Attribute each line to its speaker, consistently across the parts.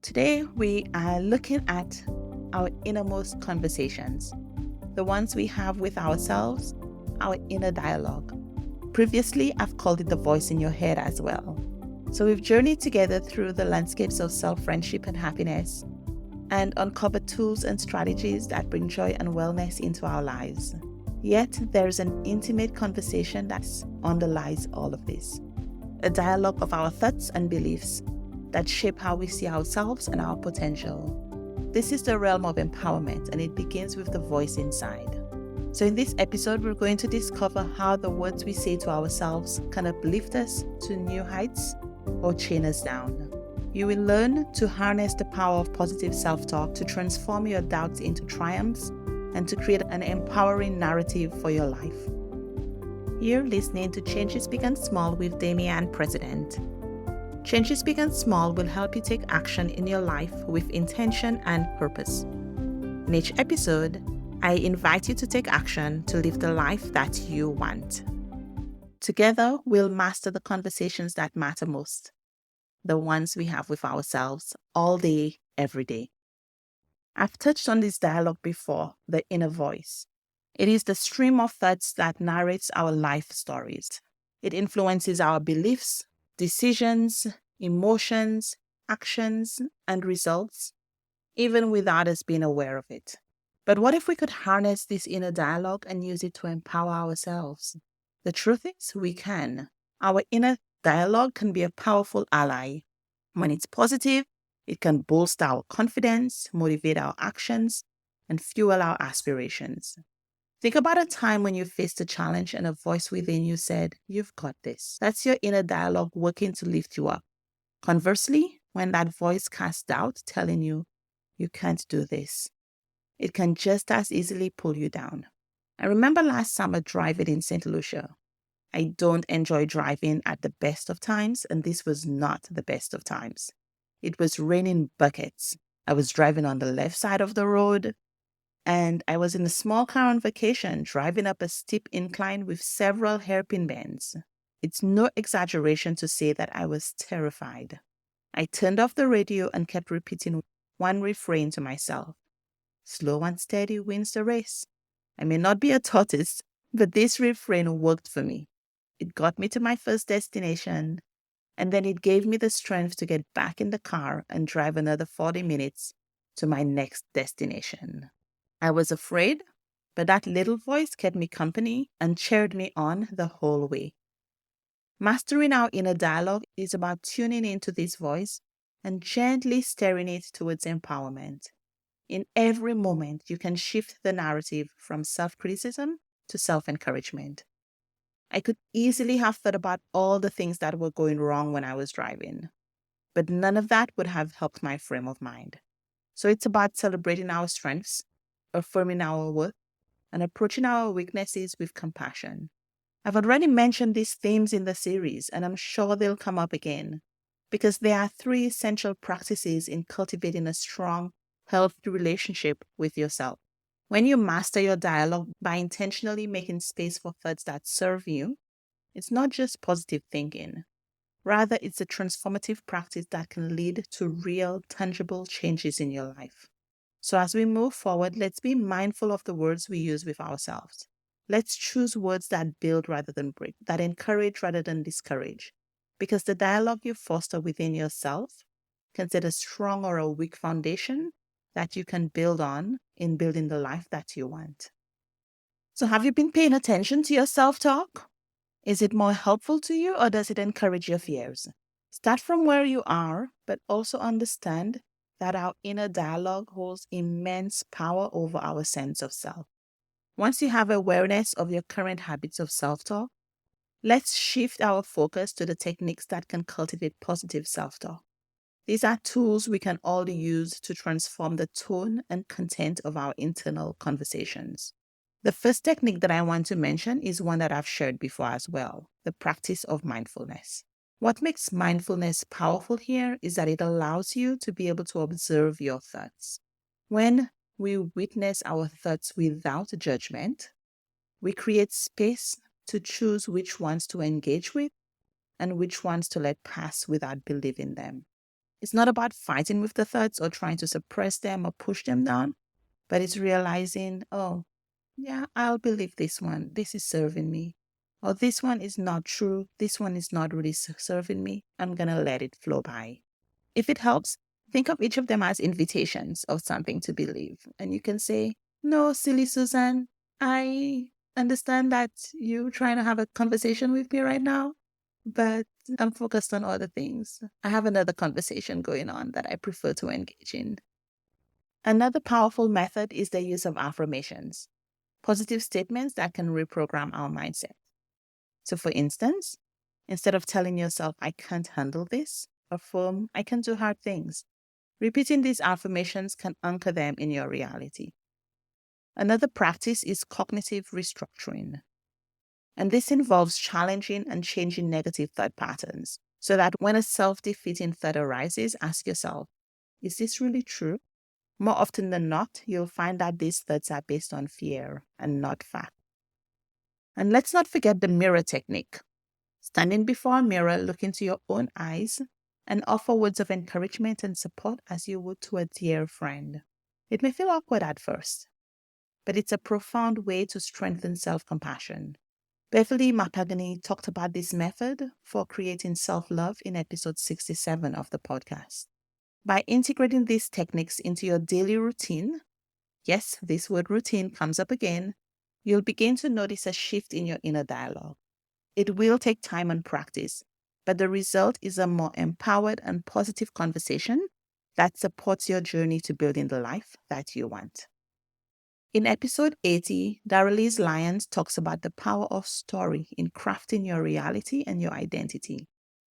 Speaker 1: Today, we are looking at our innermost conversations, the ones we have with ourselves, our inner dialogue. Previously, I've called it the voice in your head as well. So, we've journeyed together through the landscapes of self friendship and happiness and uncovered tools and strategies that bring joy and wellness into our lives. Yet, there's an intimate conversation that underlies all of this, a dialogue of our thoughts and beliefs that shape how we see ourselves and our potential. This is the realm of empowerment, and it begins with the voice inside. So in this episode, we're going to discover how the words we say to ourselves can uplift us to new heights or chain us down. You will learn to harness the power of positive self-talk to transform your doubts into triumphs and to create an empowering narrative for your life. You're listening to Changes Begin Small with Damian President. Changes Begin Small will help you take action in your life with intention and purpose. In each episode, I invite you to take action to live the life that you want. Together, we'll master the conversations that matter most, the ones we have with ourselves all day, every day. I've touched on this dialogue before, the inner voice. It is the stream of thoughts that narrates our life stories. It influences our beliefs, decisions, emotions, actions, and results, even without us being aware of it. But what if we could harness this inner dialogue and use it to empower ourselves? The truth is, we can. Our inner dialogue can be a powerful ally. When it's positive, it can bolster our confidence, motivate our actions, and fuel our aspirations. Think about a time when you faced a challenge and a voice within you said, "You've got this." That's your inner dialogue working to lift you up. Conversely, when that voice casts doubt, telling you, "You can't do this," it can just as easily pull you down. I remember last summer driving in St. Lucia. I don't enjoy driving at the best of times, and this was not the best of times. It was raining buckets. I was driving on the left side of the road, and I was in a small car on vacation, driving up a steep incline with several hairpin bends. It's no exaggeration to say that I was terrified. I turned off the radio and kept repeating one refrain to myself: "Slow and steady wins the race." I may not be a tortoise, but this refrain worked for me. It got me to my first destination, and then it gave me the strength to get back in the car and drive another 40 minutes to my next destination. I was afraid, but that little voice kept me company and cheered me on the whole way. Mastering our inner dialogue is about tuning into this voice and gently steering it towards empowerment. In every moment, you can shift the narrative from self-criticism to self-encouragement. I could easily have thought about all the things that were going wrong when I was driving, but none of that would have helped my frame of mind. So it's about celebrating our strengths, affirming our worth, and approaching our weaknesses with compassion. I've already mentioned these themes in the series, and I'm sure they'll come up again, because there are 3 essential practices in cultivating a strong, healthy relationship with yourself. When you master your dialogue by intentionally making space for thoughts that serve you, it's not just positive thinking. Rather, it's a transformative practice that can lead to real, tangible changes in your life. So as we move forward, let's be mindful of the words we use with ourselves. Let's choose words that build rather than break, that encourage rather than discourage, because the dialogue you foster within yourself can set a strong or a weak foundation that you can build on in building the life that you want. So have you been paying attention to your self-talk? Is it more helpful to you, or does it encourage your fears? Start from where you are, but also understand that our inner dialogue holds immense power over our sense of self. Once you have awareness of your current habits of self-talk, let's shift our focus to the techniques that can cultivate positive self-talk. These are tools we can all use to transform the tone and content of our internal conversations. The first technique that I want to mention is one that I've shared before as well, the practice of mindfulness. What makes mindfulness powerful here is that it allows you to be able to observe your thoughts. When we witness our thoughts without judgment, we create space to choose which ones to engage with and which ones to let pass without believing them. It's not about fighting with the thoughts or trying to suppress them or push them down, but it's realizing, oh, yeah, I'll believe this one. This is serving me. Or this one is not true. This one is not really serving me. I'm going to let it flow by. If it helps, think of each of them as invitations of something to believe. And you can say, no, silly Susan, I understand that you're trying to have a conversation with me right now, but I'm focused on other things. I have another conversation going on that I prefer to engage in. Another powerful method is the use of affirmations, positive statements that can reprogram our mindset. So, for instance, instead of telling yourself, I can't handle this, affirm, I can do hard things. Repeating these affirmations can anchor them in your reality. Another practice is cognitive restructuring. And this involves challenging and changing negative thought patterns so that when a self-defeating thought arises, ask yourself, is this really true? More often than not, you'll find that these thoughts are based on fear and not fact. And let's not forget the mirror technique. Standing before a mirror, look into your own eyes and offer words of encouragement and support as you would to a dear friend. It may feel awkward at first, but it's a profound way to strengthen self-compassion. Beverly Mapagani talked about this method for creating self-love in episode 67 of the podcast. By integrating these techniques into your daily routine, yes, this word routine comes up again, you'll begin to notice a shift in your inner dialogue. It will take time and practice, but the result is a more empowered and positive conversation that supports your journey to building the life that you want. In episode 80, Darylise Lyons talks about the power of story in crafting your reality and your identity.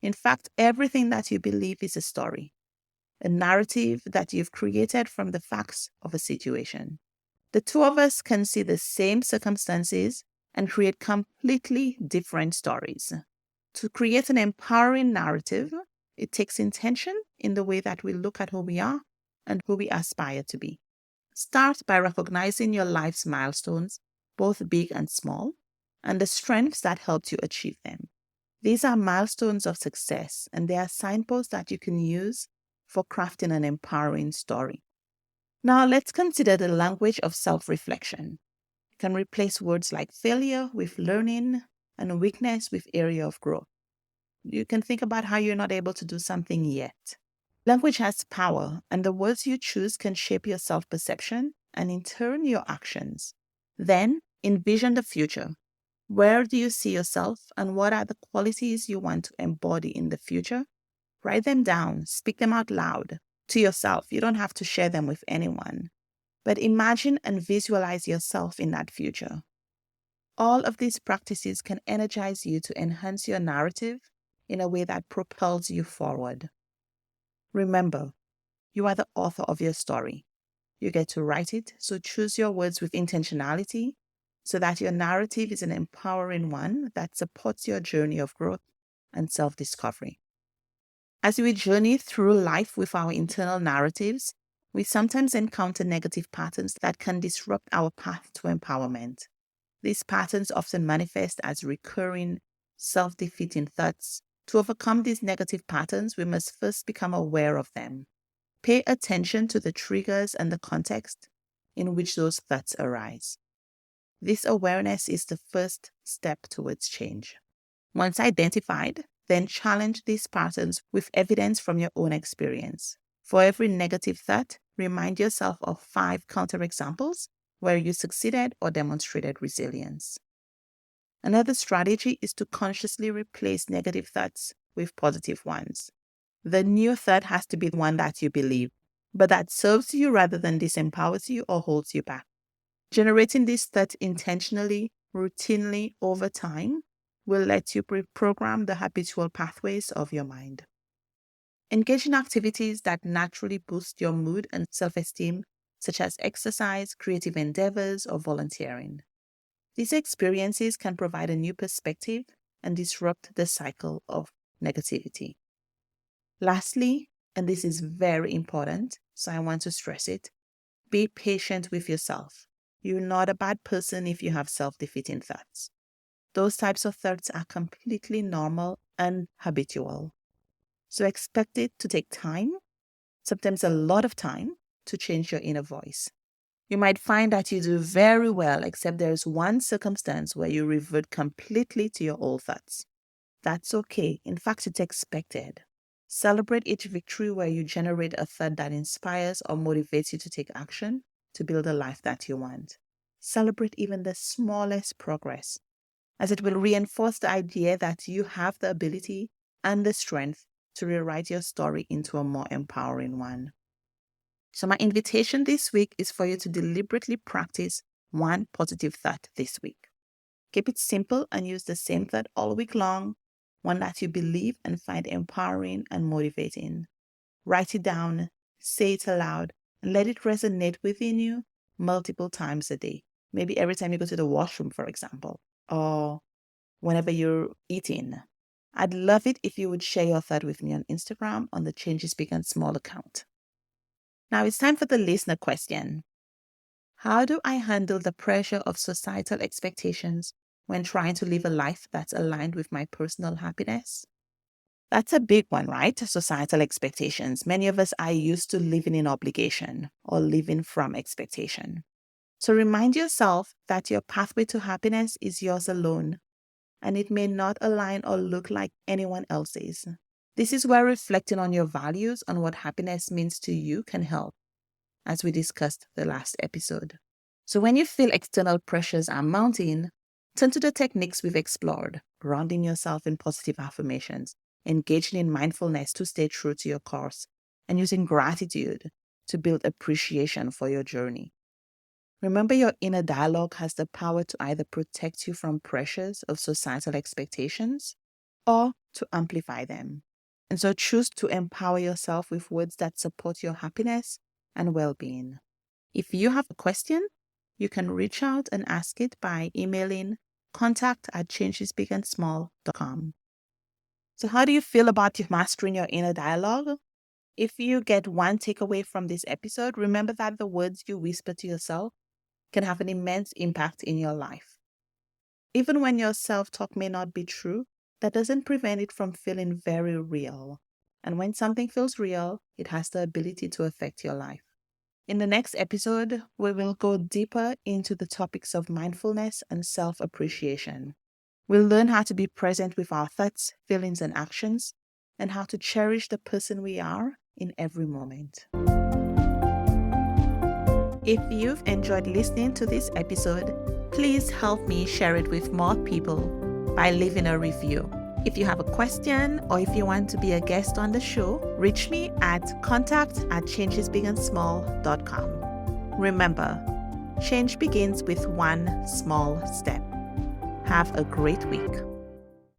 Speaker 1: In fact, everything that you believe is a story, a narrative that you've created from the facts of a situation. The two of us can see the same circumstances and create completely different stories. To create an empowering narrative, it takes intention in the way that we look at who we are and who we aspire to be. Start by recognizing your life's milestones, both big and small, and the strengths that helped you achieve them. These are milestones of success, and they are signposts that you can use for crafting an empowering story. Now, let's consider the language of self-reflection. You can replace words like failure with learning and weakness with area of growth. You can think about how you're not able to do something yet. Language has power, and the words you choose can shape your self-perception and, in turn, your actions. Then, envision the future. Where do you see yourself, and what are the qualities you want to embody in the future? Write them down, speak them out loud to yourself. You don't have to share them with anyone. But imagine and visualize yourself in that future. All of these practices can energize you to enhance your narrative in a way that propels you forward. Remember, you are the author of your story. You get to write it, so choose your words with intentionality so that your narrative is an empowering one that supports your journey of growth and self-discovery. As we journey through life with our internal narratives, we sometimes encounter negative patterns that can disrupt our path to empowerment. These patterns often manifest as recurring, self-defeating thoughts. To overcome these negative patterns, we must first become aware of them. Pay attention to the triggers and the context in which those thoughts arise. This awareness is the first step towards change. Once identified, then challenge these patterns with evidence from your own experience. For every negative thought, remind yourself of 5 counterexamples where you succeeded or demonstrated resilience. Another strategy is to consciously replace negative thoughts with positive ones. The new thought has to be one that you believe, but that serves you rather than disempowers you or holds you back. Generating this thought intentionally, routinely over time will let you reprogram the habitual pathways of your mind. Engage in activities that naturally boost your mood and self-esteem, such as exercise, creative endeavors, or volunteering. These experiences can provide a new perspective and disrupt the cycle of negativity. Lastly, and this is very important, so I want to stress it, be patient with yourself. You're not a bad person if you have self-defeating thoughts. Those types of thoughts are completely normal and habitual. So expect it to take time, sometimes a lot of time, to change your inner voice. You might find that you do very well, except there's one circumstance where you revert completely to your old thoughts. That's okay. In fact, it's expected. Celebrate each victory where you generate a thought that inspires or motivates you to take action to build a life that you want. Celebrate even the smallest progress, as it will reinforce the idea that you have the ability and the strength to rewrite your story into a more empowering one. So my invitation this week is for you to deliberately practice one positive thought this week. Keep it simple and use the same thought all week long, one that you believe and find empowering and motivating. Write it down, say it aloud, and let it resonate within you multiple times a day. Maybe every time you go to the washroom, for example, or whenever you're eating. I'd love it if you would share your thought with me on Instagram on the Changes Big and Small account. Now it's time for the listener question. How do I handle the pressure of societal expectations when trying to live a life that's aligned with my personal happiness? That's a big one, right? Societal expectations. Many of us are used to living in obligation or living from expectation. So remind yourself that your pathway to happiness is yours alone, and it may not align or look like anyone else's. This is where reflecting on your values and what happiness means to you can help, as we discussed the last episode. So when you feel external pressures are mounting, turn to the techniques we've explored, grounding yourself in positive affirmations, engaging in mindfulness to stay true to your course, and using gratitude to build appreciation for your journey. Remember, your inner dialogue has the power to either protect you from pressures of societal expectations or to amplify them. And so choose to empower yourself with words that support your happiness and well-being. If you have a question, you can reach out and ask it by emailing contact@changesbigandsmall.com. So how do you feel about mastering your inner dialogue? If you get one takeaway from this episode, remember that the words you whisper to yourself can have an immense impact in your life. Even when your self-talk may not be true, that doesn't prevent it from feeling very real. And when something feels real, it has the ability to affect your life. In the next episode, we will go deeper into the topics of mindfulness and self-appreciation. We'll learn how to be present with our thoughts, feelings, and actions, and how to cherish the person we are in every moment. If you've enjoyed listening to this episode, please help me share it with more people by leaving a review. If you have a question or if you want to be a guest on the show, reach me at contact@changesbigandsmall.com. Remember, change begins with one small step. Have a great week.